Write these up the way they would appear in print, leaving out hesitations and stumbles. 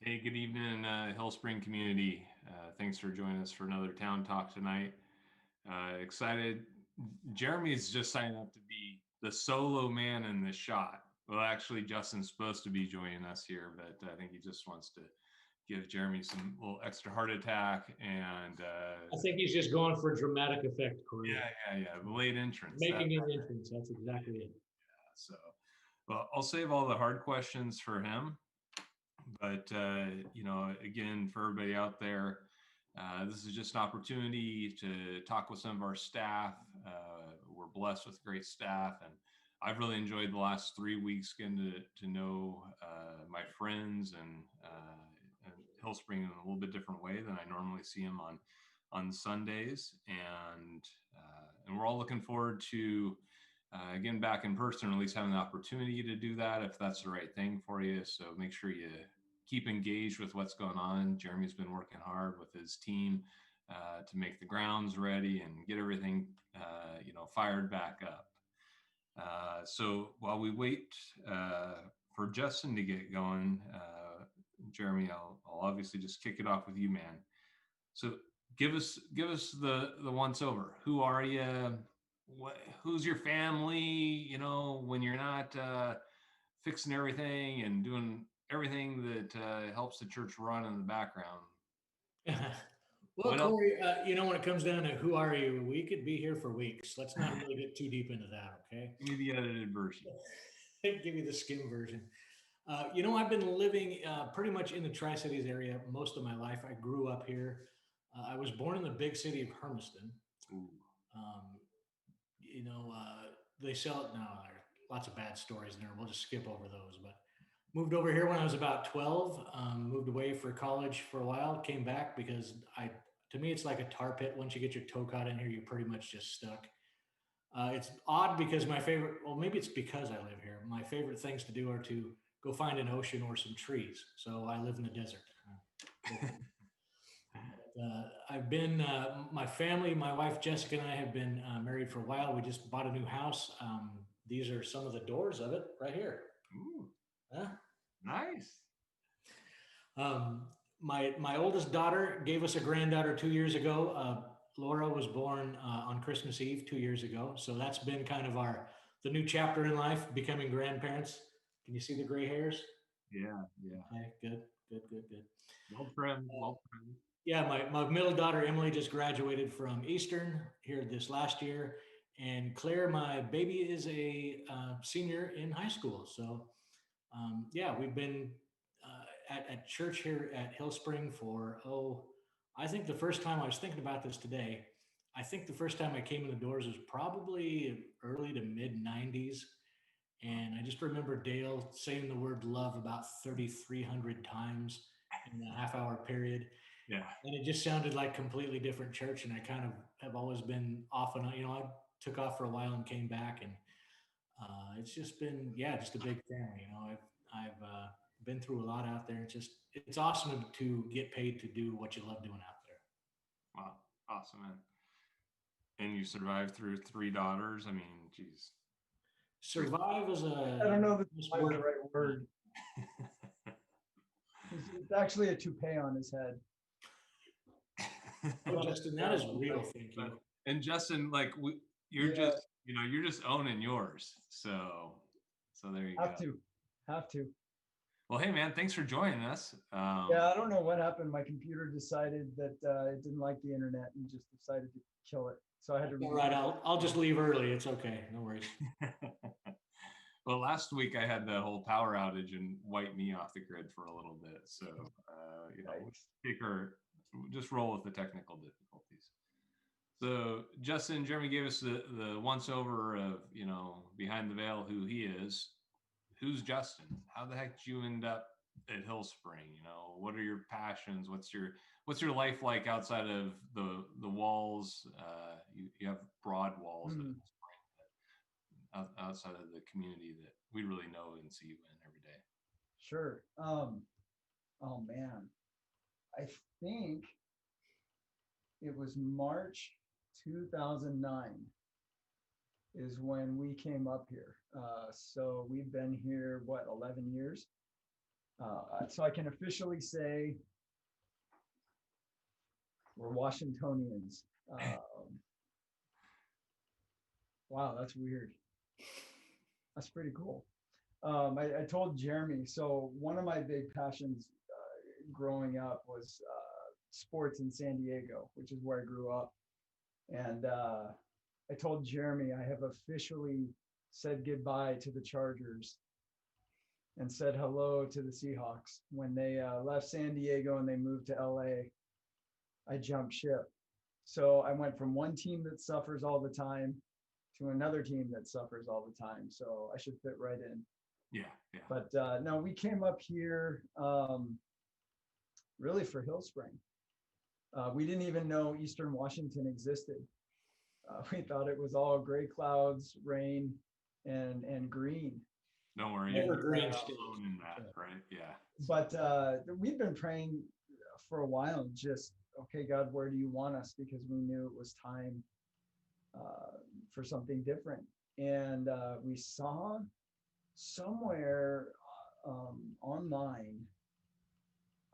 Hey, good evening, Hillspring community. Thanks for joining us for another town talk tonight. Excited. Jeremy's just signed up to be the solo man in this shot. Well, actually, Justin's supposed to be joining us here, but I think he just wants to give Jeremy some little extra heart attack and I think he's just going for dramatic effect, Corey. the late entrance. Making an entrance. That's exactly it. So, well, I'll save all the hard questions for him. But, again, for everybody out there, this is just an opportunity to talk with some of our staff. We're blessed with great staff, and I've really enjoyed the last 3 weeks getting to know my friends and Hillspring in a little bit different way than I normally see them on Sundays, and we're all looking forward to getting back in person, or at least having the opportunity to do that if that's the right thing for you. So make sure you keep engaged with what's going on. Jeremy's been working hard with his team to make the grounds ready and get everything, fired back up. So while we wait for Justin to get going, Jeremy, I'll obviously just kick it off with you, man. So give us the once over. Who are you? Who's your family? You know, when you're not fixing everything and doing everything that helps the church run in the background. Well, Corey, when it comes down to who are you, we could be here for weeks. Let's not really get too deep into that, okay? Give me the edited version. Give you the skim version. I've been living pretty much in the Tri-Cities area most of my life. I grew up here. I was born in the big city of Hermiston. They sell it now. There are lots of bad stories in there. We'll just skip over those. But moved over here when I was about 12. Moved away for college for a while. Came back because to me, it's like a tar pit. Once you get your toe caught in here, you're pretty much just stuck. It's odd because maybe it's because I live here. My favorite things to do are to go find an ocean or some trees. So I live in the desert. I've been, my family, my wife Jessica and I have been married for a while. We just bought a new house. These are some of the doors of it right here. Ooh, nice. My oldest daughter gave us a granddaughter 2 years ago. Laura was born on Christmas Eve 2 years ago. So that's been kind of the new chapter in life, becoming grandparents. Can you see the gray hairs? Yeah. Okay, good. Well trimmed. Yeah, my middle daughter, Emily, just graduated from Eastern here this last year. And Claire, my baby, is a senior in high school. So, we've been at church here at Hillspring for, I think the first time I was thinking about this today, I think the first time I came in the doors was probably early to mid 90s. And I just remember Dale saying the word love about 3,300 times in a half-hour period. Yeah. And it just sounded like completely different church. And I kind of have always been off and on, I took off for a while and came back, and it's just been, just a big family. I've been through a lot out there. It's awesome to get paid to do what you love doing out there. Wow. Awesome, man. And you survived through 3 daughters. I mean, geez. Survive is I don't know if it's the right word. It's actually a toupee on his head. Oh, Justin, that is real. Thank you. And Justin, you're just owning yours. So there you go. Have to. Well, hey man, thanks for joining us. I don't know what happened. My computer decided that it didn't like the internet and just decided to kill it. So I had to. All right, I'll just leave early. It's okay. No worries. Well, last week I had the whole power outage and wiped me off the grid for a little bit. So, just roll with the technical difficulties. So Justin, Jeremy gave us the once over of, behind the veil, who he is. Who's Justin? How the heck did you end up at Hillspring? What are your passions? What's your life like outside of the walls? You have broad walls at Hillspring, but outside of the community that we really know and see you in every day. Sure. Oh man, I think it was March 2009 is when we came up here. So we've been here, 11 years? So I can officially say we're Washingtonians. Wow, that's weird. That's pretty cool. I told Jeremy, so one of my big passions growing up was sports in San Diego, which is where I grew up. And I told Jeremy I have officially said goodbye to the Chargers and said hello to the Seahawks. When they left San Diego and they moved to LA, I jumped ship. So I went from one team that suffers all the time to another team that suffers all the time. So I should fit right in. Yeah, yeah. But no, we came up here really for Hillspring. We didn't even know Eastern Washington existed. We thought it was all gray clouds, rain, and green. Don't worry, Never you're green not state. alone in that, right? Yeah. But we've been praying for a while, just, okay, God, where do you want us? Because we knew it was time for something different. And we saw somewhere online,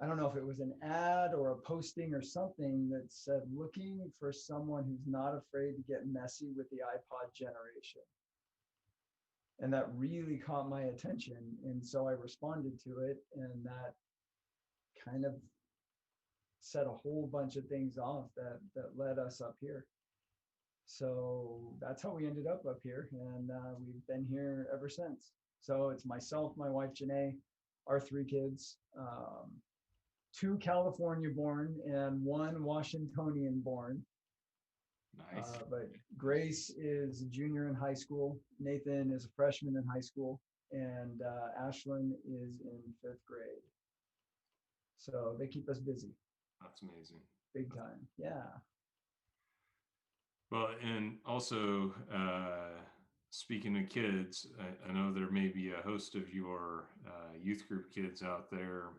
I don't know if it was an ad or a posting or something that said, looking for someone who's not afraid to get messy with the iPod generation. And that really caught my attention. And so I responded to it, and that kind of set a whole bunch of things off that led us up here. So that's how we ended up here. And we've been here ever since. So it's myself, my wife, Janae, our 3 kids, 2 California born and 1 Washingtonian born. Nice. But Grace is a junior in high school. Nathan is a freshman in high school. And Ashlyn is in 5th grade. So they keep us busy. That's amazing. Big time. Yeah. Well, and also, speaking of kids, I know there may be a host of your youth group kids out there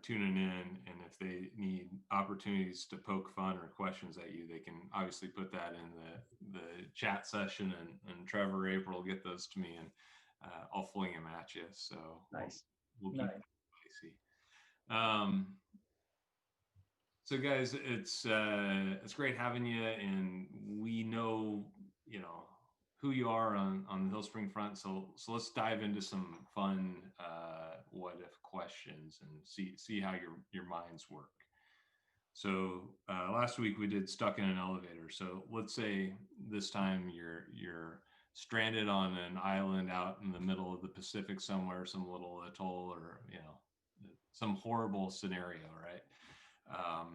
tuning in, and if they need opportunities to poke fun or questions at you, they can obviously put that in the chat session, and Trevor or April will get those to me, and I'll fling them at you. So Nice. we'll keep Nice. that spicy. So guys, it's great having you, and we know who you are on the Hillspring front. So let's dive into some fun what if questions and see how your minds work. So last week we did stuck in an elevator. So let's say this time you're stranded on an island out in the middle of the Pacific somewhere, some little atoll, or some horrible scenario, right?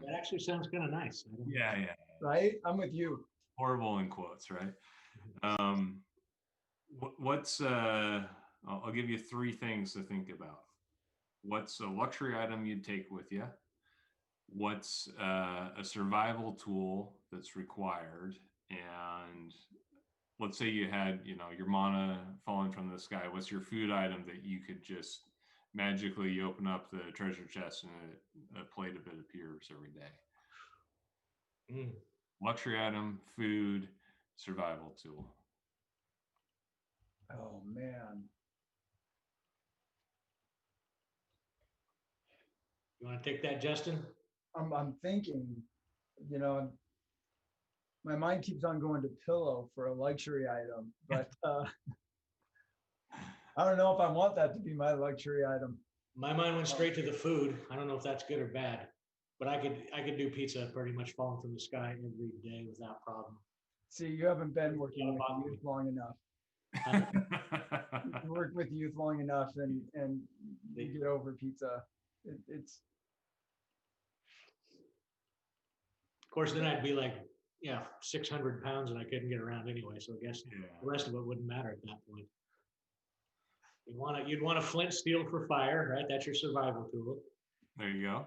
That actually sounds kind of nice. Yeah. Right? I'm with you. Horrible in quotes, right? What's I'll give you 3 things to think about. What's a luxury item you'd take with you? What's a survival tool that's required? And let's say you had, your mana falling from the sky. What's your food item that you could just magically, you open up the treasure chest and a plate of it appears every day? Luxury item, food, survival tool. Oh man. You want to take that, Justin? I'm thinking, my mind keeps on going to pillow for a luxury item, but I don't know if I want that to be my luxury item. My mind went straight to the food. I don't know if that's good or bad, but I could do pizza pretty much falling from the sky every day without problem. See, you haven't been working with youth long enough. You work with youth long enough, and you get over pizza. It's. Of course, then I'd be like, 600 pounds, and I couldn't get around anyway. So I guess the rest of it wouldn't matter at that point. You'd want a flint steel for fire, right? That's your survival tool. There you go.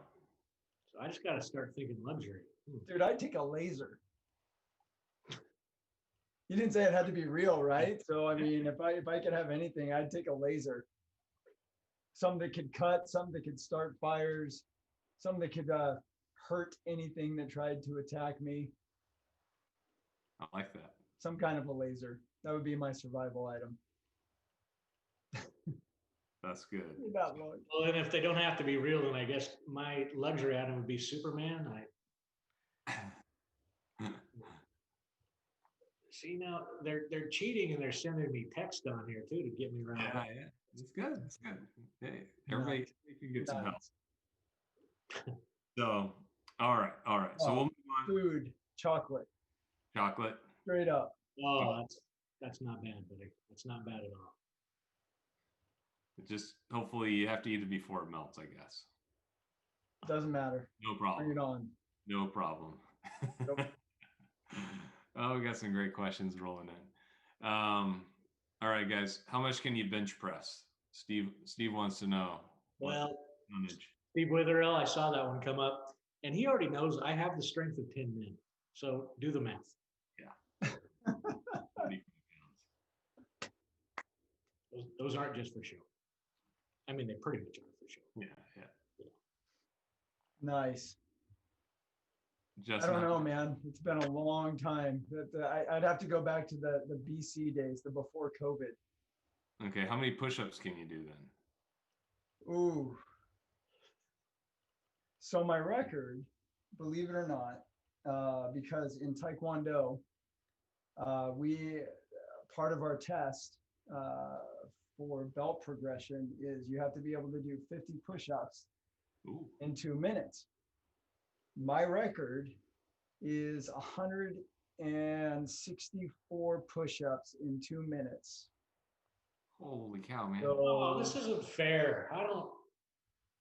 So I just got to start thinking luxury. Dude, I'd take a laser. You didn't say it had to be real, right? So I mean, if I could have anything, I'd take a laser. Something that could cut, something that could start fires, something that could hurt anything that tried to attack me. I like that. Some kind of a laser. That would be my survival item. That's good. That long. Well, and if they don't have to be real, then I guess my luxury item would be Superman. See, now they're cheating and they're sending me text on here too to get me around. Yeah, yeah. It's good. It's good. Hey, everybody can get some help. So, all right. So we'll move on. Food, chocolate, Chocolate. straight up. Oh, that's not bad, buddy. That's not bad at all. Just hopefully you have to eat it before it melts, I guess. Doesn't matter. No problem. Bring it on. No problem. Nope. Oh, we got some great questions rolling in. All right, guys. How much can you bench press? Steve wants to know. Well, Tonnage. Steve Witherell, I saw that one come up, and he already knows I have the strength of 10 men. So do the math. Yeah. 35 pounds. Those aren't just for show. I mean, they pretty much are for show. Yeah. Nice. Just I don't know, man. It's been a long time. I'd have to go back to the BC days, the before COVID. Okay, how many push-ups can you do then? Ooh. So my record, believe it or not, because in Taekwondo, part of our test for belt progression is you have to be able to do 50 push-ups in 2 minutes. My record is 164 push-ups in 2 minutes. Holy cow, man. Oh, this isn't fair. I don't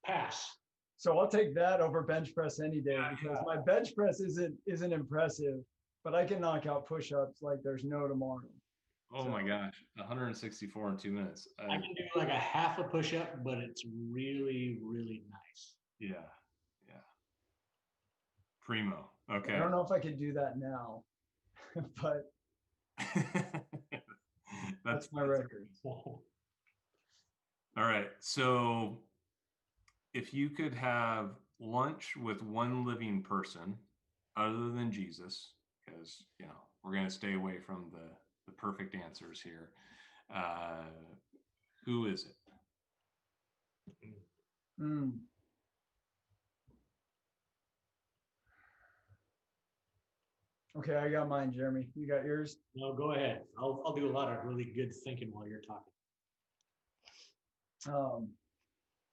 pass. So I'll take that over bench press any day because my bench press isn't impressive, but I can knock out push-ups like there's no tomorrow. Oh my gosh, 164 in 2 minutes. I can do like a half a push-up, but it's really, really nice. Yeah. Primo. Okay. I don't know if I could do that now, but that's my record. All right. So if you could have lunch with one living person other than Jesus, because, we're going to stay away from the perfect answers here. Who is it? Okay, I got mine, Jeremy. You got yours? No, go ahead. I'll do a lot of really good thinking while you're talking.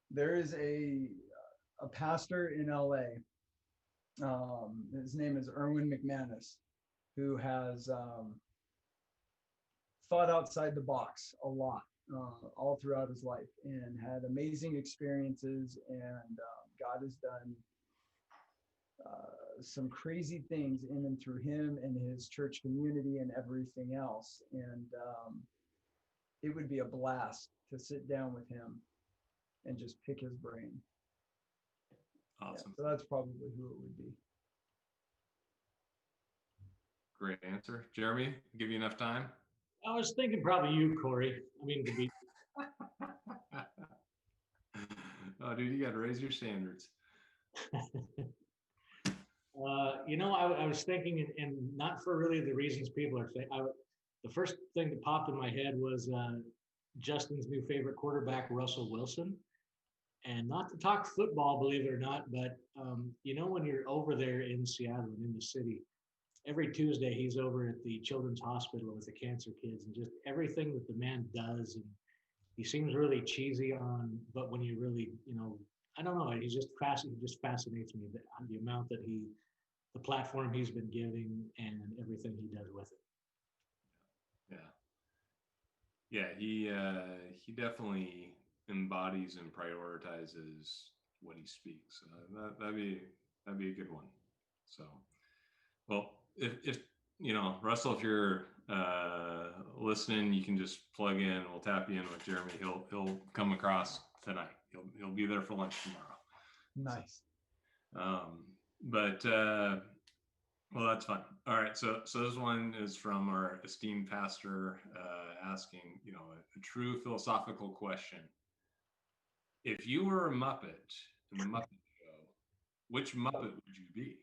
There is a pastor in LA. His name is Erwin McManus, who has thought outside the box a lot all throughout his life and had amazing experiences, and God has done some crazy things in and through him and his church community and everything else. And it would be a blast to sit down with him and just pick his brain. Awesome. So that's probably who it would be. Great answer. Jeremy, give you enough time? I was thinking probably you, Corey. I mean, to be. Oh, dude, you got to raise your standards. I was thinking, and not for really the reasons people are saying. The first thing that popped in my head was Justin's new favorite quarterback, Russell Wilson. And not to talk football, believe it or not, but when you're over there in Seattle and in the city, every Tuesday he's over at the Children's Hospital with the cancer kids, and just everything that the man does. And he seems really cheesy but when you really, I don't know, he just fascinates me, the amount that the platform he's been giving and everything he does with it. Yeah, he definitely embodies and prioritizes what he speaks. That'd be a good one. So, well, if Russell, if you're listening, you can just plug in. We'll tap you in with Jeremy. He'll come across tonight. He'll be there for lunch tomorrow. Nice. Well, that's fun. All right. So this one is from our esteemed pastor asking, a true philosophical question. If you were a Muppet in the Muppet Show, which Muppet would you be?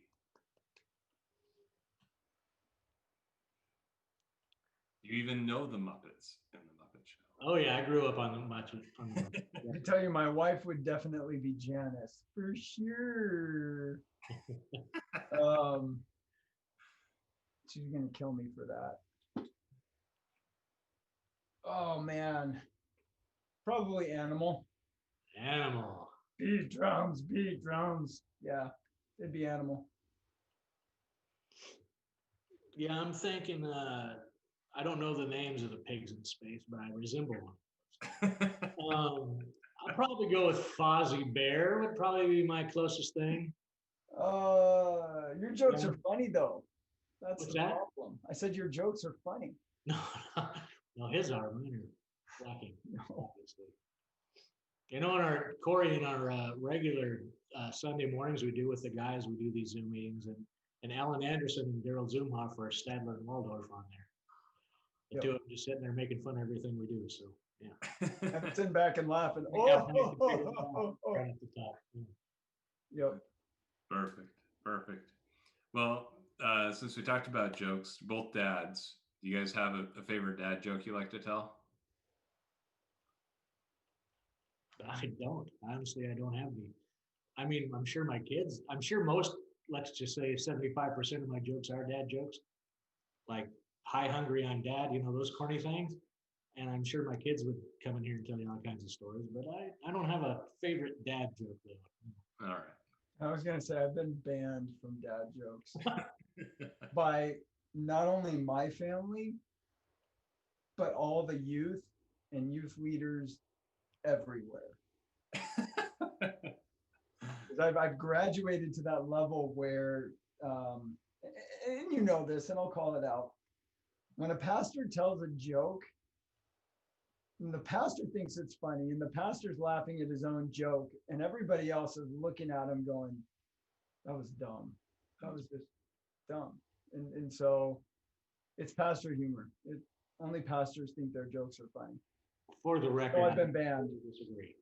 Do you even know the Muppets in the Muppet show. Oh yeah, I grew up on the Muppet. I can tell you, my wife would definitely be Janice for sure. She's gonna kill me for that. Oh man, probably Animal. Animal. Beat drums, beat drums. Yeah, it'd be Animal. Yeah, I'm thinking. I don't know the names of the pigs in space, but I resemble one. I'll probably go with Fozzie Bear. Would probably be my closest thing. Your jokes Yeah. are funny though. That's What's the that? problem. I said your jokes are funny. No, no, his are. Mine are lacking. No. Obviously. You know, in our regular Sunday mornings we do with the guys, we do these Zoom meetings, and Alan Anderson and Daryl Zoomhoff are Stadler and Waldorf on there. The Yep. two of them just sitting there making fun of everything we do. So yeah. I'm sitting back and laughing. Yeah, Oh. right at the top. Yeah. Yep. Perfect. Well, since we talked about jokes, both dads, do you guys have a favorite dad joke you like to tell? I don't. Honestly, I don't have any. I mean, I'm sure my kids, I'm sure most, let's just say 75% of my jokes are dad jokes. Like, hi, hungry, I'm dad, you know, those corny things. And I'm sure my kids would come in here and tell you all kinds of stories, but I don't have a favorite dad joke though. All right. I was gonna say I've been banned from dad jokes by not only my family, but all the youth and youth leaders everywhere. I've graduated to that level where, and you know this, and I'll call it out. When a pastor tells a joke, and the pastor thinks it's funny, and the pastor's laughing at his own joke, and everybody else is looking at him going, that was dumb. That was just dumb. And so it's pastor humor. Only pastors think their jokes are funny. For the record, So I've been banned. I disagree.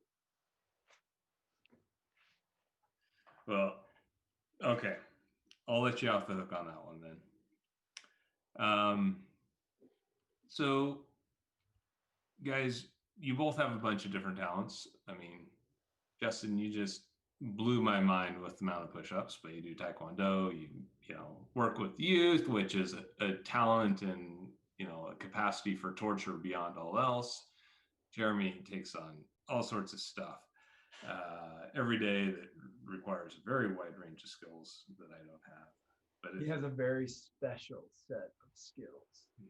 Well, okay. I'll let you off the hook on that one then. So guys, you both have a bunch of different talents. I mean, Justin, you just blew my mind with the amount of push-ups, but you do Taekwondo, you know, work with youth, which is a talent and, you know, a capacity for torture beyond all else. Jeremy takes on all sorts of stuff every day that requires a very wide range of skills that I don't have. But He has a very special set of skills. Yeah.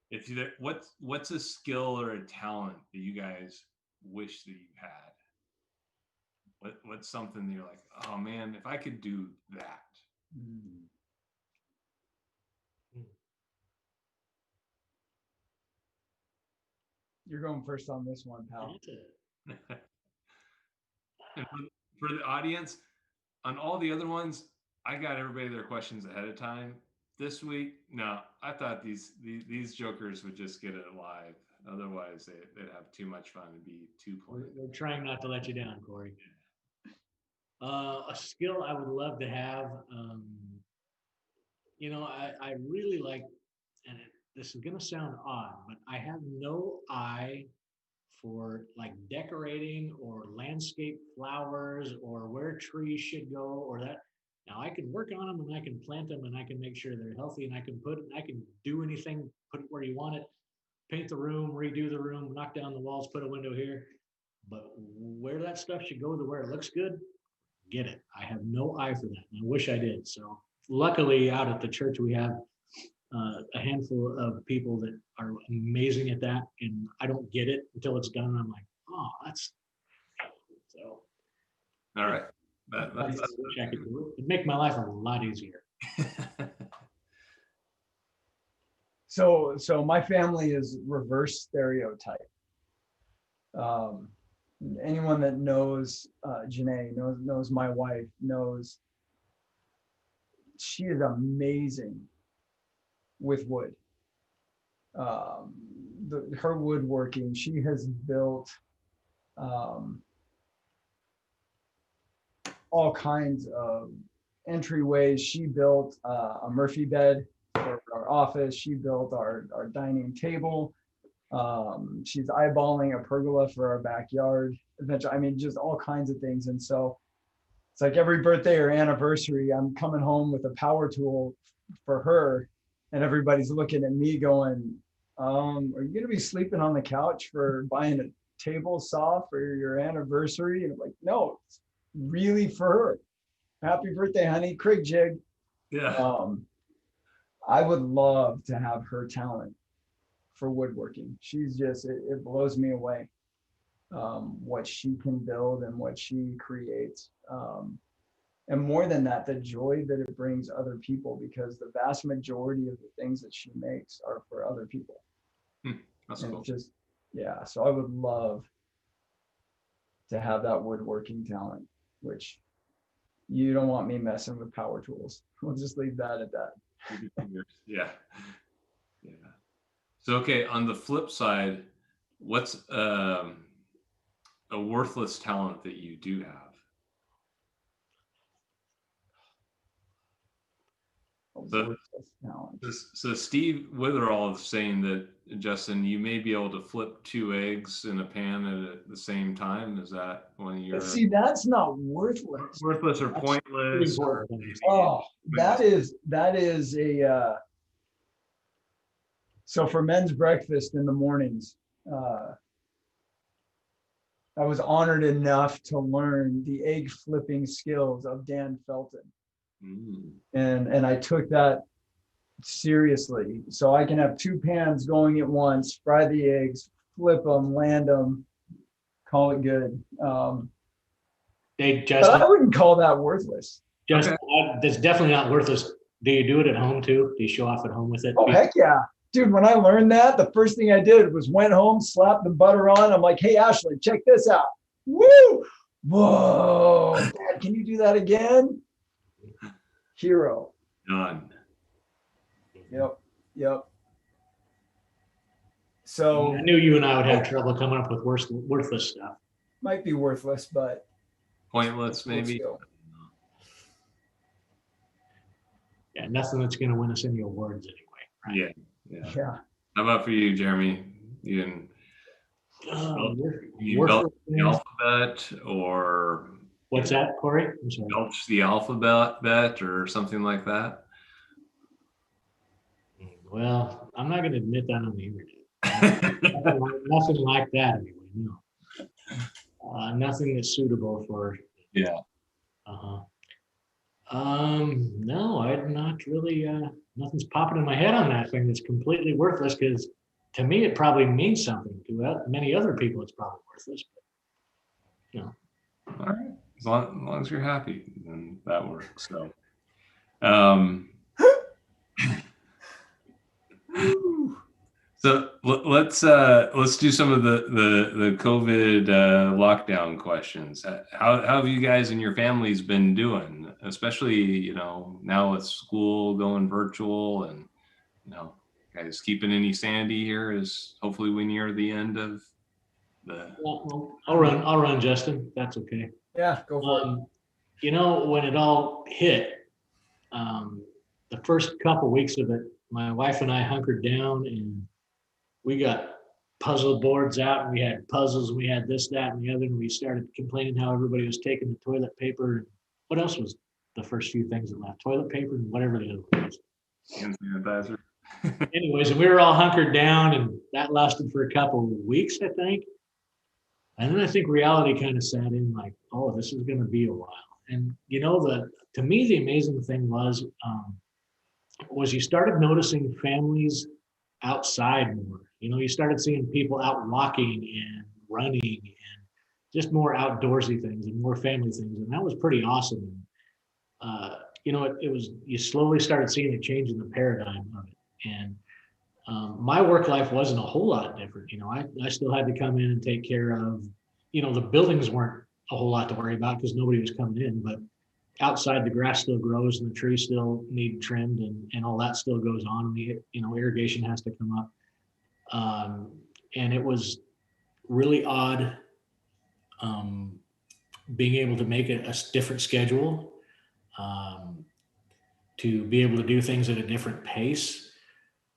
If you, what's a skill or a talent that you guys wish that you had? What's something that you're like, oh man, if I could do that. You're going first on this one, pal. And for the audience, on all the other ones, I got everybody their questions ahead of time. This week, no, I thought these jokers would just get it live. Otherwise, they'd have too much fun and be too plain. We're trying not to let you down, Corey. A skill I would love to have, you know, I really like, and this is going to sound odd, but I have no eye for like decorating or landscape flowers or where trees should go or that. Now I can work on them and I can plant them and I can make sure they're healthy and I can do anything, put it where you want it, paint the room, redo the room, knock down the walls, put a window here. But where that stuff should go to where it looks good, get it. I have no eye for that. And I wish I did. So luckily out at the church, we have a handful of people that are amazing at that. And I don't get it until it's done. And I'm like, oh, that's so. All right. That's it'd make my life a lot easier. So my family is reverse stereotype. Anyone that knows Janae, knows my wife, knows she is amazing with wood. Her woodworking, she has built all kinds of entryways. She built a Murphy bed for our office. She built our dining table. She's eyeballing a pergola for our backyard. Eventually, I mean, just all kinds of things. And so it's like every birthday or anniversary, I'm coming home with a power tool for her, and everybody's looking at me going, are you going to be sleeping on the couch for buying a table saw for your anniversary? And I'm like, no, it's really for her. Happy birthday, honey. Craig jig. Yeah. I would love to have her talent for woodworking. She's just, it blows me away, what she can build and what she creates. And more than that, the joy that it brings other people, because the vast majority of the things that she makes are for other people. That's and cool. Just, yeah. So I would love to have that woodworking talent, which you don't want me messing with power tools. We'll just leave that at that. Yeah. Yeah. So, okay, on the flip side, what's a worthless talent that you do have? So Steve Witherall is saying that, Justin, you may be able to flip 2 eggs in a pan at the same time. Is that when you're... See, that's not worthless. Worthless or pointless? Oh, that is a... So for men's breakfast in the mornings, I was honored enough to learn the egg flipping skills of Dan Felton. And I took that seriously. So I can have 2 pans going at once, fry the eggs, flip them, land them, call it good. Hey, But Justin, I wouldn't call that worthless. Justin, that's definitely not worthless. Do you do it at home too? Do you show off at home with it? Oh, heck yeah. Dude, when I learned that, the first thing I did was went home, slapped the butter on. I'm like, hey, Ashley, check this out. Woo! Whoa, Dad, can you do that again? Hero. Done. Yep. So I knew you and I would have trouble coming up with worthless stuff. might be worthless, but Pointless, maybe. Skill. Yeah, nothing that's going to win us any awards anyway. Right? Yeah. How about for you, Jeremy? You didn't you belch the alphabet, or what's that, Corey? I'm sorry. Belch the alphabet or something like that? Well, I'm not going to admit that on the internet. Nothing like that anyway. No. Nothing that's suitable for. Yeah. No, I'm not really. Nothing's popping in my head on that thing that's completely worthless, because to me it probably means something. To many other people, it's probably worthless. But, All right. As long as you're happy, then that works. So, so let's do some of the COVID lockdown questions. How have you guys and your families been doing? Especially, now with school going virtual, and guys keeping any sanity here as hopefully we near the end of the. well, I'll run, Justin. That's okay. Yeah, go for it. When it all hit, the first couple weeks of it, my wife and I hunkered down and we got puzzle boards out, and we had puzzles, and we had this, that, and the other, and we started complaining how everybody was taking the toilet paper. What else was the first few things that left? Toilet paper and whatever the other one was. Hand sanitizer. Anyways, and we were all hunkered down, and that lasted for a couple of weeks, I think. And then I think reality kind of sat in, like, oh, this is going to be a while. And to me, the amazing thing was you started noticing families outside more. You started seeing people out walking and running and just more outdoorsy things and more family things, and that was pretty awesome. You slowly started seeing a change in the paradigm of it. And my work life wasn't a whole lot different. I still had to come in and take care of, the buildings weren't a whole lot to worry about because nobody was coming in, but outside the grass still grows and the trees still need trimmed, and all that still goes on. And the irrigation has to come up. And it was really odd being able to make a different schedule, to be able to do things at a different pace.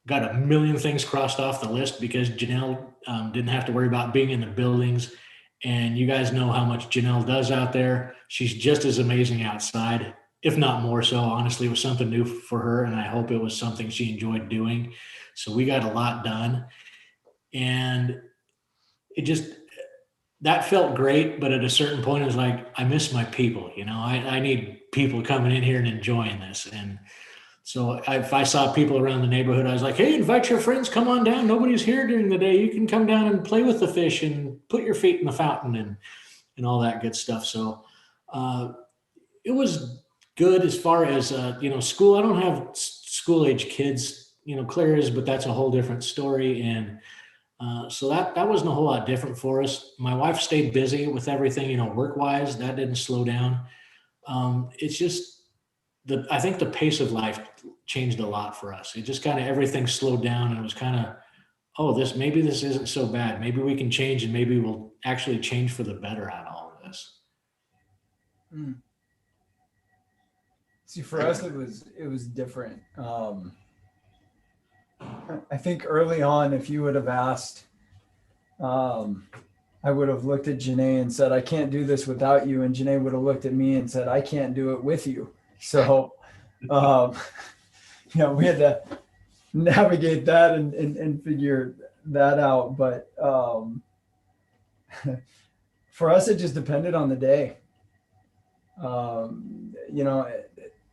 got a million things crossed off the list because Janelle didn't have to worry about being in the buildings. And you guys know how much Janelle does out there. She's just as amazing outside, if not more so. Honestly, it was something new for her, and I hope it was something she enjoyed doing. So we got a lot done. And it just, that felt great. But at a certain point, it was like, I miss my people. I need people coming in here and enjoying this. And so if I saw people around the neighborhood, I was like, hey, invite your friends, come on down. Nobody's here during the day. You can come down and play with the fish and put your feet in the fountain and all that good stuff. So it was good as far as, school. I don't have school age kids, Claire is, but that's a whole different story. And so that wasn't a whole lot different for us. My wife stayed busy with everything, work wise. That didn't slow down. It's just I think the pace of life changed a lot for us. It just kind of everything slowed down, and it was kind of, oh, maybe this isn't so bad. Maybe we can change, and maybe we'll actually change for the better out of all of this. See, for us, it was different. I think early on, if you would have asked, I would have looked at Janae and said, I can't do this without you. And Janae would have looked at me and said, I can't do it with you. So, we had to navigate that and figure that out. But for us, it just depended on the day.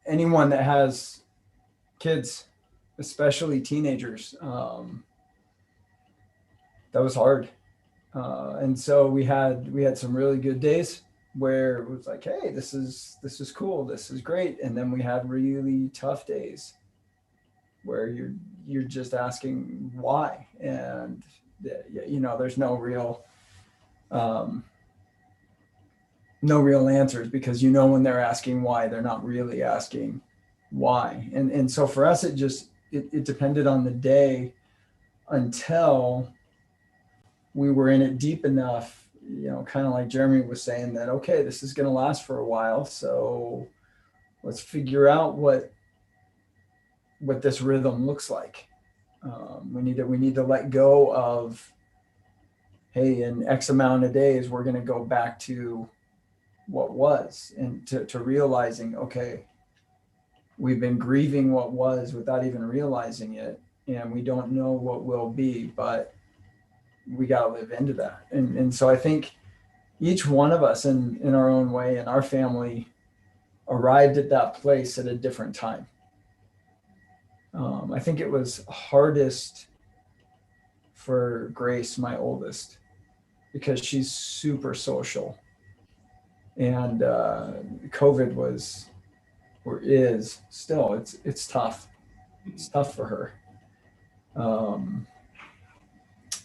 Anyone that has kids, especially teenagers, that was hard. And so we had some really good days where it was like, hey, this is cool, this is great. And then we had really tough days where you're just asking why, and there's no real answers, because when they're asking why, they're not really asking why. And so for us, it depended on the day until we were in it deep enough, kind of like Jeremy was saying, that, okay, this is going to last for a while. So let's figure out what this rhythm looks like. We need to let go of, hey, in X amount of days, we're going to go back to what was, and to realizing, okay, we've been grieving what was without even realizing it. And we don't know what will be, but we got to live into that. And so I think each one of us in our own way, in our family, arrived at that place at a different time. I think it was hardest for Grace, my oldest, because she's super social. And COVID was, or is still, it's tough. It's tough for her.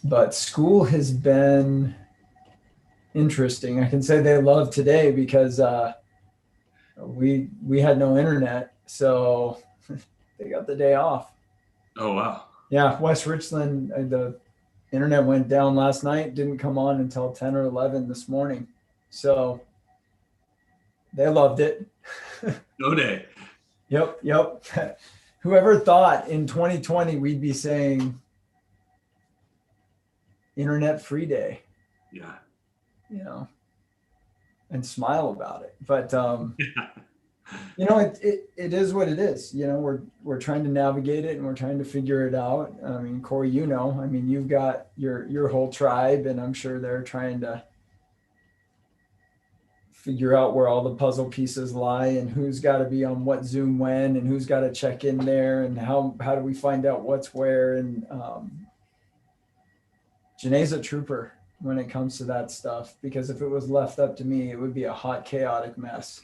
But school has been interesting. I can say they love today because we had no internet, so they got the day off. Oh, wow. Yeah, West Richland, the internet went down last night, didn't come on until 10 or 11 this morning. So they loved it. No day. Yep. Whoever thought in 2020 we'd be saying internet free day? Yeah. And smile about it. But it is what it is. We're trying to navigate it, and we're trying to figure it out. I mean, Corey, you've got your whole tribe, and I'm sure they're trying to figure out where all the puzzle pieces lie, and who's got to be on what Zoom when, and who's got to check in there, and how do we find out what's where. And Janae's a trooper when it comes to that stuff, because if it was left up to me, it would be a hot, chaotic mess.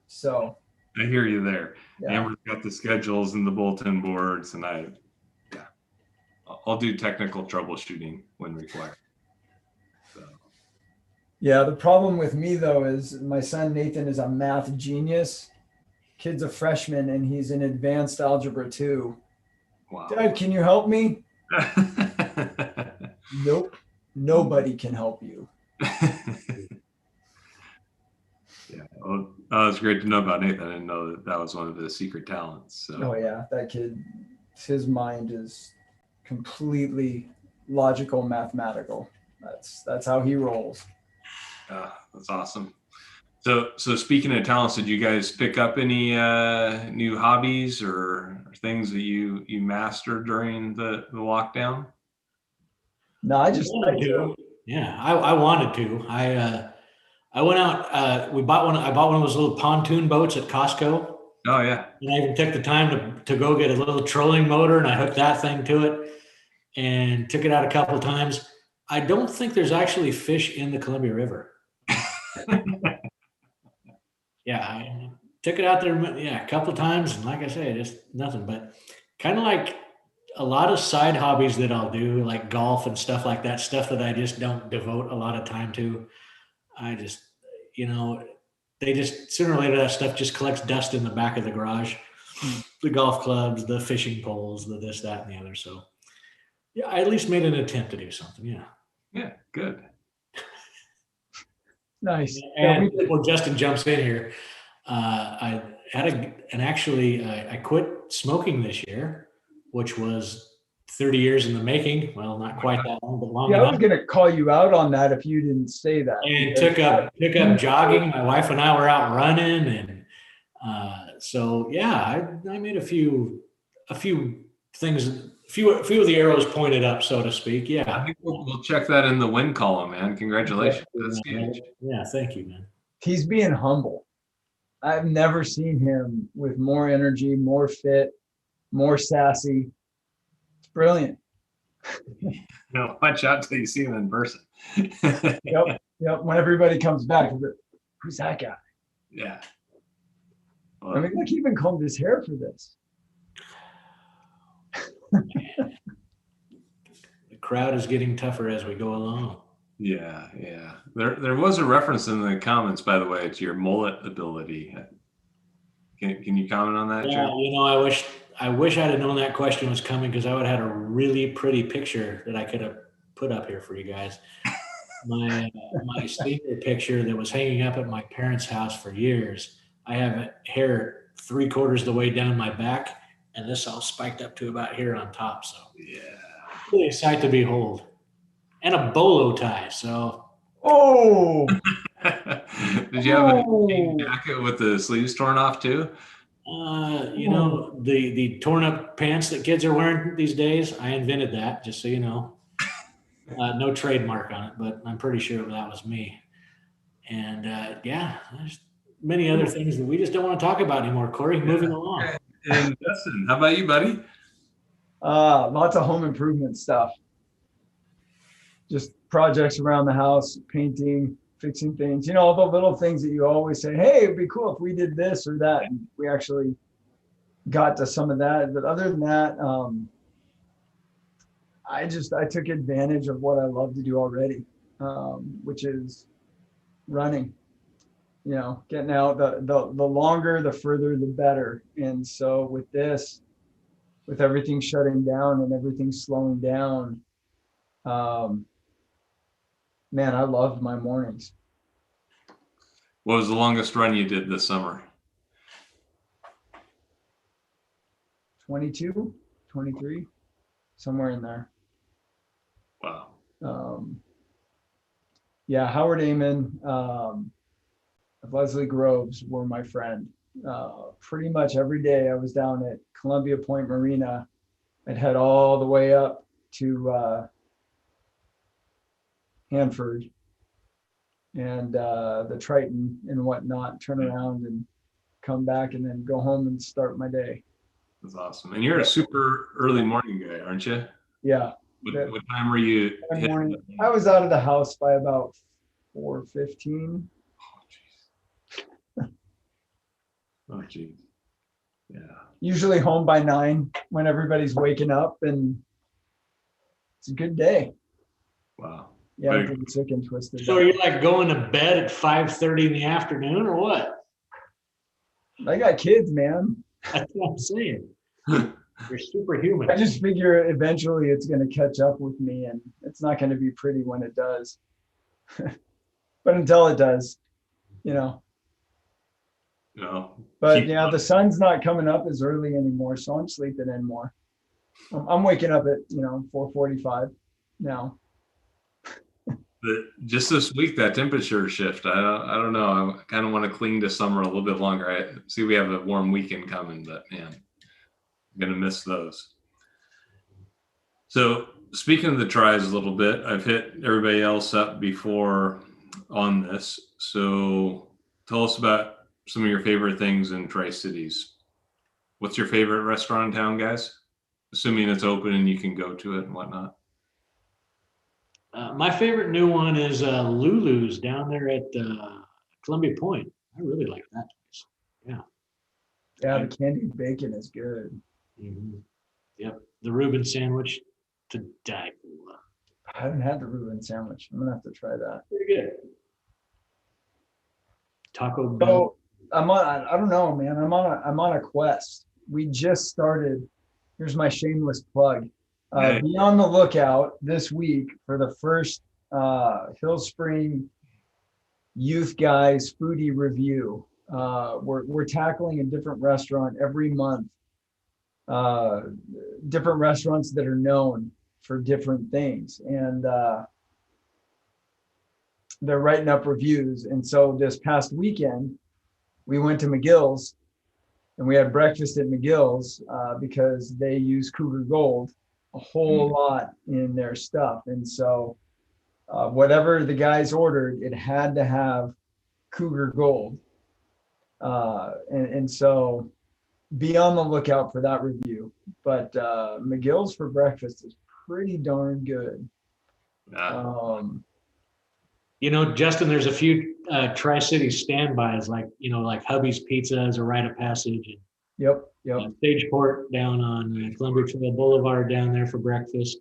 So I hear you there. Yeah. Amber's got the schedules and the bulletin boards, and I'll do technical troubleshooting when required. So. Yeah, the problem with me though is my son Nathan is a math genius. Kid's a freshman and he's in advanced algebra 2. Wow. Dad, can you help me? Nope. Nobody can help you. Yeah, well, it's great to know about Nathan. I didn't know that was one of his secret talents. So. Oh yeah, that kid his mind is completely logical, mathematical. That's how he rolls. That's awesome. So speaking of talents, did you guys pick up any new hobbies or things that you mastered during the lockdown? No, I wanted to. Yeah, I wanted to. I went out. We bought one. I bought one of those little pontoon boats at Costco, Oh yeah. and I even took the time to go get a little trolling motor, and I hooked that thing to it, and took it out a couple of times. I don't think there's actually fish in the Columbia River. Yeah, I took it out there, a couple of times, and like I say, just nothing. But kind of like a lot of side hobbies that I'll do, like golf and stuff like that, stuff that I just don't devote a lot of time to. I just, they just sooner or later that stuff just collects dust in the back of the garage. The golf clubs, the fishing poles, the this, that, and the other. So, yeah, I at least made an attempt to do something. Yeah. Yeah. Good. Nice. And before Justin jumps in here, I had I quit smoking this year, which was 30 years in the making. Well, not quite that long, but long Yeah, enough. I was gonna call you out on that if you didn't say that. And took up jogging. My wife and I were out running, and so yeah, I made a few things, a few of the arrows pointed up, so to speak. Yeah, I think we'll check that in the win column, man. Congratulations. That's huge. Yeah, thank you, man. He's being humble. I've never seen him with more energy, more fit, more sassy. It's brilliant. No, watch out till you see him in person. Yep. When everybody comes back, who's that guy? Yeah. I mean, look, he even combed his hair for this. The crowd is getting tougher as we go along. Yeah. There was a reference in the comments, by the way, to your mullet ability. Can you comment on that, Yeah, Joe? I wish I'd have known that question was coming, because I would have had a really pretty picture that I could have put up here for you guys. My senior picture that was hanging up at my parents' house for years. I have hair 3/4 of the way down my back, and this all spiked up to about here on top. So Yeah. really a sight to behold, and a bolo tie. So Oh. Did you have a jean jacket with the sleeves torn off too? The torn up pants that kids are wearing these days, I invented that, just so you know. No trademark on it, but I'm pretty sure that was me. And there's many other things that we just don't want to talk about anymore. Corey, moving along. And Justin, how about you, buddy? Lots of home improvement stuff. Just projects around the house, painting, fixing things, all the little things that you always say, hey, it'd be cool if we did this or that. And we actually got to some of that. But other than that, I took advantage of what I love to do already, which is running, getting out. The longer, the further, the better. And so with this, with everything shutting down and everything slowing down, man, I loved my mornings. What was the longest run you did this summer? 22, 23, somewhere in there. Wow. Yeah, Howard Amon, Leslie Groves were my friend. Pretty much every day I was down at Columbia Point Marina. I'd head all the way up to Hanford and the Triton and whatnot, turn around and come back and then go home and start my day. That's awesome. And you're a super early morning guy, aren't you? Yeah. What time were you? Morning, I was out of the house by about 4:15. Oh, geez. Yeah. Usually home by 9 when everybody's waking up, and it's a good day. Wow. Yeah, I'm pretty sick and twisted. So you're like going to bed at 5:30 in the afternoon, or what? I got kids, man. That's what I'm saying. You're superhuman. I just figure eventually it's going to catch up with me, and it's not going to be pretty when it does. But until it does, No. But the sun's not coming up as early anymore, so I'm sleeping in more. I'm waking up at 4:45 now. Just this week, that temperature shift, I don't know. I kind of want to cling to summer a little bit longer. I see we have a warm weekend coming, but man, I'm gonna miss those. So speaking of the tries a little bit, I've hit everybody else up before on this. So tell us about some of your favorite things in Tri-Cities. What's your favorite restaurant in town, guys? Assuming it's open and you can go to it and whatnot. My favorite new one is Lulu's down there at Columbia Point. I really like that place. Yeah, the candied bacon is good. Mhm. Yep, the Reuben sandwich to die for. I haven't had the Reuben sandwich. I'm gonna have to try that. Pretty good. Taco Bell. So I don't know, man. I'm on a quest. We just started. Here's my shameless plug. Hey. Be on the lookout this week for the first Hillspring Youth Guys foodie review. We're tackling a different restaurant every month. Different restaurants that are known for different things, and they're writing up reviews. And so this past weekend, we went to McGill's and we had breakfast at McGill's because they use Cougar Gold a whole lot in their stuff. And so whatever the guys ordered, it had to have Cougar Gold. And so be on the lookout for that review. But McGill's for breakfast is pretty darn good. Justin, there's a few Tri-City standbys, like Hobbies Pizza is a rite of passage. And, Yep. Sageport down on Columbia Trail Boulevard down there for breakfast.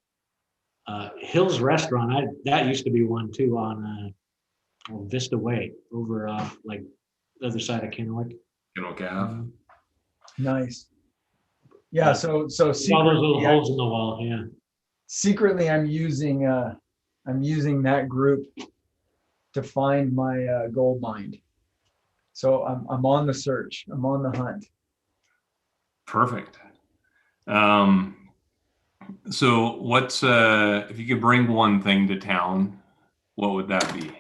Hill's Restaurant, that used to be one too on Vista Way over like the other side of Kennewick. Nice. Yeah. So all those little holes in the wall. Yeah. Secretly, I'm using that group to find my gold mine. So I'm on the search. I'm on the hunt. Perfect. So what's if you could bring one thing to town, what would that be?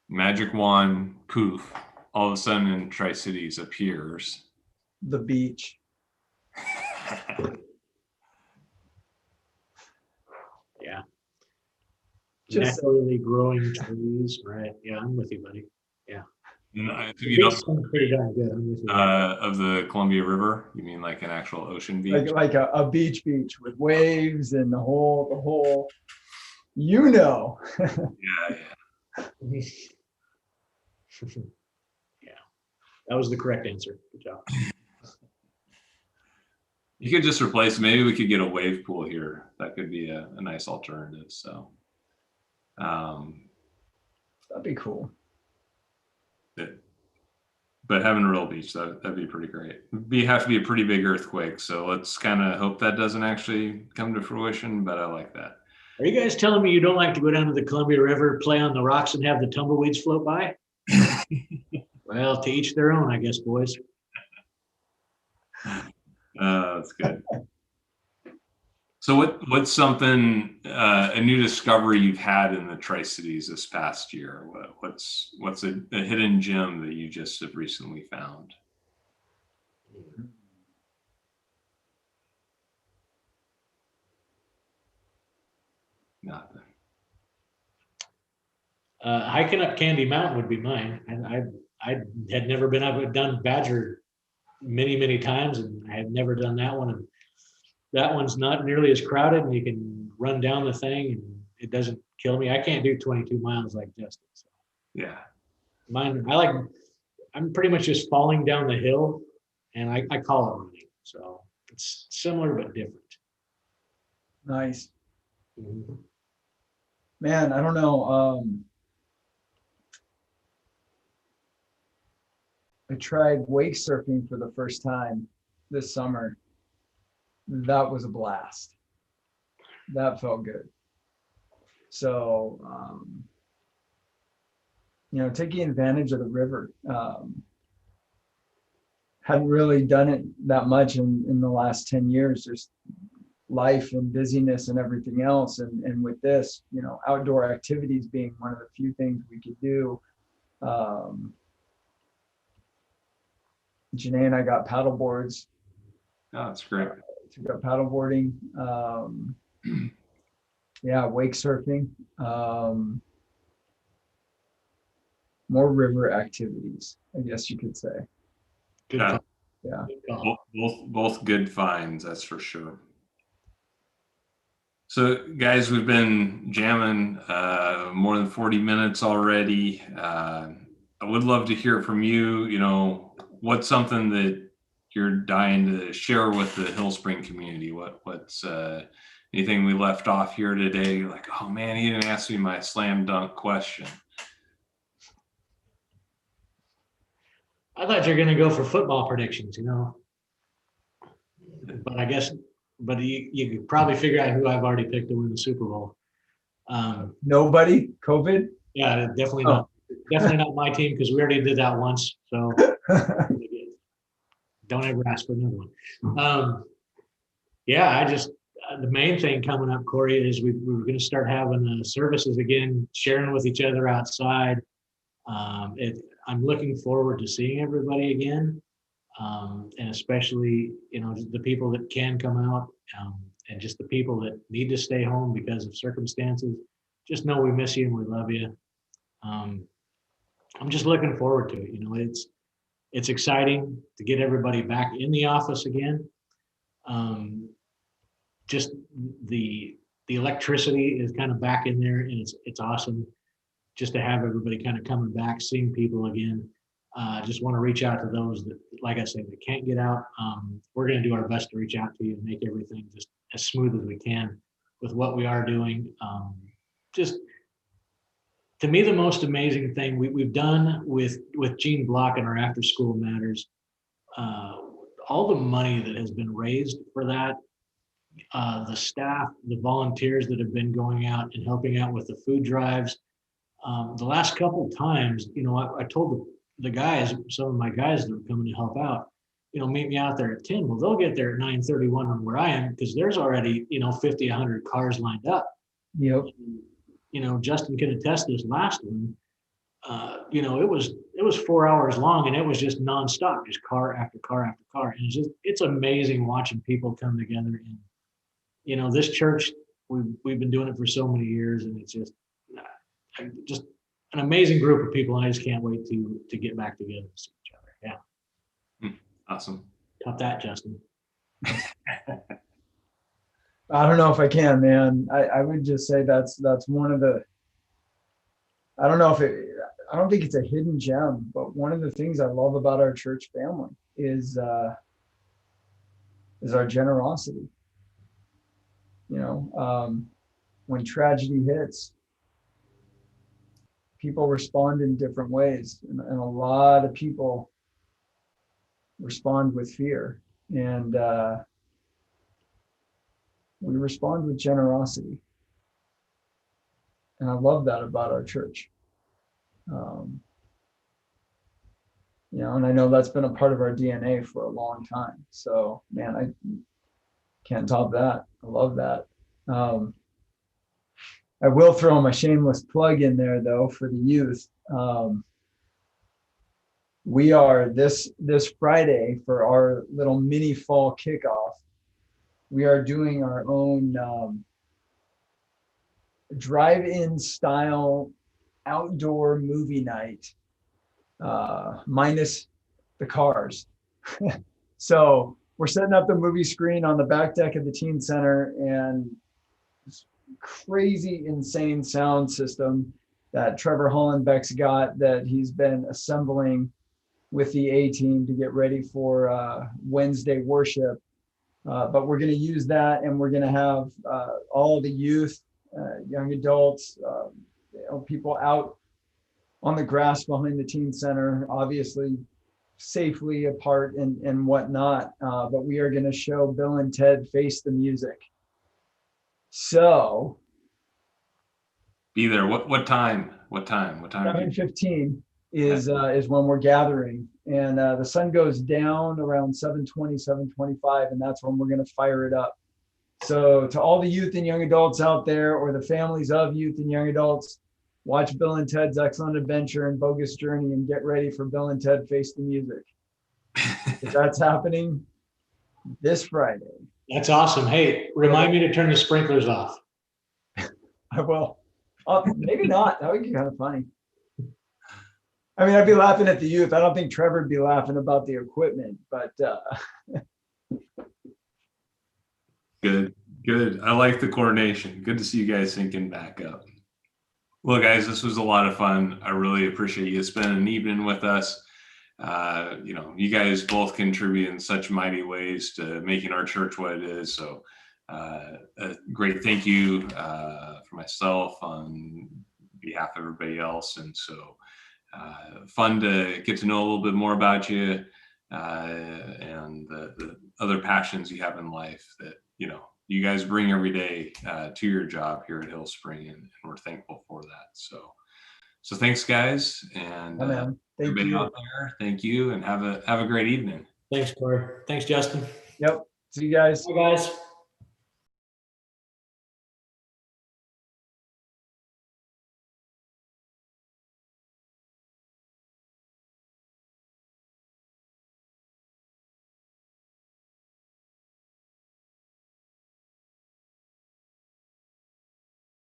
Magic wand, poof, all of a sudden in Tri-Cities appears. The beach. Yeah. Just naturally growing trees, right? Yeah, I'm with you, buddy. Yeah. And Pretty darn good. I'm with you. Of the Columbia River, you mean like an actual ocean beach? like a beach with waves and the whole. Yeah. Yeah, that was the correct answer. Good job. You could just replace. Maybe we could get a wave pool here. That could be a nice alternative. So, that'd be cool. But having a real beach, that'd be pretty great. Have to be a pretty big earthquake. So let's kind of hope that doesn't actually come to fruition. But I like that. Are you guys telling me you don't like to go down to the Columbia River, play on the rocks, and have the tumbleweeds float by? Well, to each their own, I guess, boys. That's good. So what's something a new discovery you've had in the Tri-Cities this past year? What's a hidden gem that you just have recently found? Nothing. Hiking up Candy Mountain would be mine. And I had never been up. I've done Badger many times, and I had never done that one. And that one's not nearly as crowded, and you can run down the thing, and it doesn't kill me. I can't do 22 miles like Justin. So. Yeah. Mine, I'm pretty much just falling down the hill, and I call it running. So it's similar but different. Nice. Mm-hmm. Man, I don't know. I tried wake surfing for the first time this summer. That was a blast. That felt good. So, taking advantage of the river, hadn't really done it that much in the last 10 years. There's life and busyness and everything else. And with this, you know, outdoor activities being one of the few things we could do. Janae and I got paddle boards. Oh, that's great. We got paddle boarding. Yeah, wake surfing. More river activities, I guess you could say. Good Yeah. call. Yeah. Good call. Both good finds, that's for sure. So guys, we've been jamming more than 40 minutes already. I would love to hear from you. You know, what's something that you're dying to share with the Hillspring community? What's anything we left off here today? Like, oh man, he didn't ask me my slam dunk question. I thought you were going to go for football predictions, you know, but I guess, but you could probably figure out who I've already picked to win the Super Bowl. Nobody? COVID? Yeah, definitely Oh. not. Definitely not my team, because we already did that once. So don't ever ask for another one. Yeah, the main thing coming up, Corey, is we're going to start having services again, sharing with each other outside. I'm looking forward to seeing everybody again, and especially, you know, the people that can come out, and just the people that need to stay home because of circumstances. Just know we miss you and we love you. I'm just looking forward to it. You know, it's exciting to get everybody back in the office again. Just the electricity is kind of back in there, and it's awesome just to have everybody kind of coming back, seeing people again. Just want to reach out to those that, like I said, that can't get out. We're going to do our best to reach out to you and make everything just as smooth as we can with what we are doing. Just to me, the most amazing thing we've done with Gene Block and our after school matters, all the money that has been raised for that, the staff, the volunteers that have been going out and helping out with the food drives. The last couple of times, you know, I told the guys, some of my guys that are coming to help out, you know, meet me out there at 10. Well, they'll get there at 9:31 on where I am, because there's already, you know, 50, 100 cars lined up. Yep. You know, Justin can attest this last one. You know, it was 4 hours long, and it was just nonstop, just car after car after car. And it's amazing watching people come together. And, you know, this church, we've been doing it for so many years, and it's just an amazing group of people. And I just can't wait to get back together and see each other. Yeah. Awesome. Got that, Justin. I don't know if I can, man. I would just say that's one of the, I don't think it's a hidden gem, but one of the things I love about our church family is our generosity. You know, when tragedy hits, people respond in different ways, and a lot of people respond with fear, and we respond with generosity. And I love that about our church. You know, and I know that's been a part of our DNA for a long time. So, man, I can't top that. I love that. I will throw my shameless plug in there, though, for the youth. We are this Friday for our little mini fall kickoff. We are doing our own drive-in style outdoor movie night, minus the cars. So we're setting up the movie screen on the back deck of the teen center, and crazy insane sound system that Trevor Hollenbeck's got, that he's been assembling with the A team to get ready for Wednesday worship. But we're going to use that, and we're going to have all the youth, young adults, you know, people out on the grass behind the teen center, obviously safely apart and whatnot. But we are going to show Bill and Ted Face the Music. So Be there. What time? 7:15 is when we're gathering, And the sun goes down around 7:20, 7:25, and that's when we're going to fire it up. So to all the youth and young adults out there, or the families of youth and young adults, watch Bill and Ted's Excellent Adventure and Bogus Journey and get ready for Bill and Ted Face the Music. That's happening this Friday. That's awesome. Hey, remind me to turn the sprinklers off. I will. Maybe not. That would be kind of funny. I mean, I'd be laughing at the youth. I don't think Trevor would be laughing about the equipment, but Good. I like the coordination. Good to see you guys syncing back up. Well, guys, this was a lot of fun. I really appreciate you spending an evening with us. You guys both contribute in such mighty ways to making our church what it is. So a great thank you for myself on behalf of everybody else. And so fun to get to know a little bit more about you and the other passions you have in life that, you guys bring every day to your job here at Hillspring, and we're thankful for that. So thanks, guys, and everybody out there, thank you, and have a great evening. Thanks, Corey. Thanks, Justin. Yep. See you guys. Bye, guys.